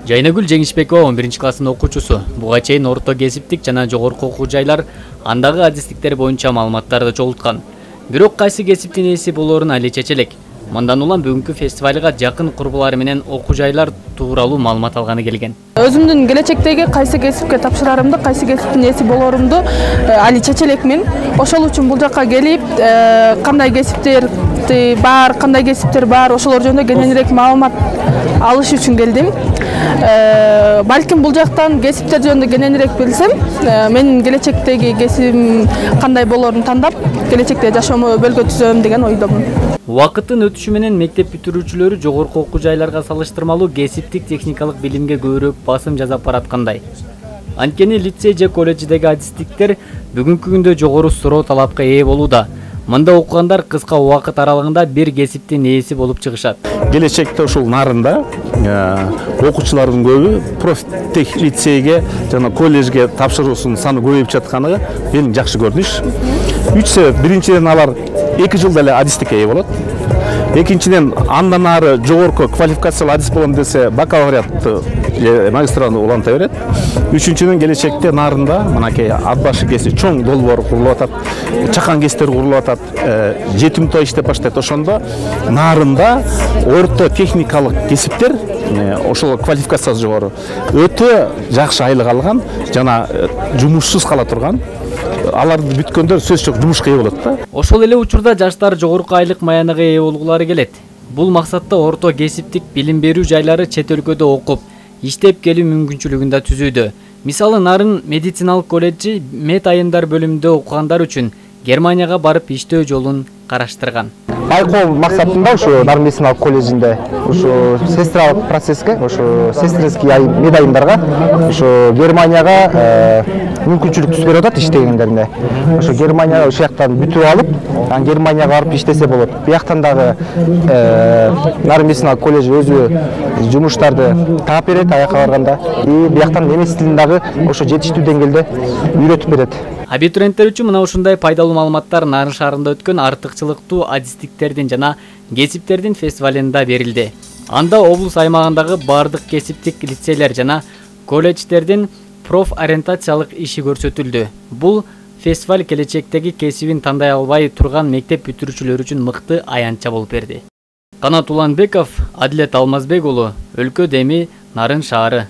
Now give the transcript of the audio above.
Жайнагүл Жеңишбекова 11-классынын окуучусу. Буга чейин орто кесиптик жана жогорку окуу жайлар андагы адистиктер боюнча маалыматтарды чогулткан. Бирок кайсы кесиптин ээси болоорун али чечелек. Мындан улам бүгүнкү фестивалга жакын курбулары менен окуу жайлар тууралуу маалымат алганы келген. Өзүмдүн келечектеги кайсы кесипке тапшырарымды, кайсы кесиптин ээси болоорумду али чечелекмин. Ошол үчүн бул жакка келип, кандай кесиптер бар, кандай кесиптер бар, ошолор жөнүндө кененирээк маалымат алыш үчүн келдим. Балким бул жактан кесиптер жөнүндө кененирээк билсем, менин келечектеги кесибим кандай болоорун тандап, келечекте жашоомо өбөлгө түзөм деген ойдомун. Убакыттын өтүшү менен мектеп бүтүрүүчүлөрү жогорку окуу жайларга салыштырмалуу кесиптик техникалык билимге көбүрөөк басым жасап бараткандай. Анткени лицей же колледждеги адистиктер бүгүнкү күндө жогору суроо талапка ээ болууда. Мында окугандар кыска убакыт аралыгында бир кесиптин ээси болуп чыгышат. Келечекте ушул нарында окуучулардын көбү профтех лицейге жана колледжге тапшыруусунун саны көбөйүп жатканы эң жакшы көрүнүш. 3 себеп. Биринчиден алар 2 жылда эле адистикке ээ болот. Экинчиден андан ары жогорку квалификациялуу адис болом десе бакалавриатты магистратураны уланта берет. Үчүнчүдөн келечекте нарында мынакей ат башы кеси чоң долбоор курулуп атат, чакан кесиптер курулуп атат, жетим той иштеп баштайт. Ошондо нарында орто техникалык кесиптер ошол квалификациясы жогору өтө жакшы айлык алган жана жумушсуз кала турган аларды бүткөндөр сөз жок жумушка ээ болот да. Ошол эле учурда жаштар жогорку айлык маяныга ээ болгулары келет. Бул максатта орто кесиптик билим берүү жайлары чет өлкөдө окуп, иштеп келүү мүмкүнчүлүгүн да түзүүдө. Мисалы Нарын медициналык колледжи мед айымдар бөлүмүндө окугандар үчүн Германияга барып иштөө жолун караштырган. Байкоо максатында ушу Нарын медициналык колледжинде ушу сестралык процесске, ушу сестринский мед айымдарга ушу Германияга мүмкүнчүлүк түзүп берип атат иштегендерине. Ошо Германияга ушул жактан бүтүп алып, анан Германияга барып иштесе болот. Бияктан дагы Нарын медициналык колледж өзү жумуштарды таап берет аякка барганда. Бияктан немис тилин дагы ошо жетиштүү деңгээлде үйрөтүп берет. Абитуриенттер үчүн мына ушундай пайдалуу маалыматтар Нарын шаарында өткөн артыкчылыктуу адистиктердин жана кесиптердин фестивалында берилди. Анда облус аймагындагы бардык кесиптик лицейлер жана колледждердин профориентациялык иши көрсөтүлдү. Бул фестиваль келечектеги кесибин тандай албай турган мектеп бүтүрүүчүлөр үчүн мыкты аянтча болуп берди. Канат Уланбеков, Адилет Алмазбек уулу, Өлкө Деми, Нарын шаары.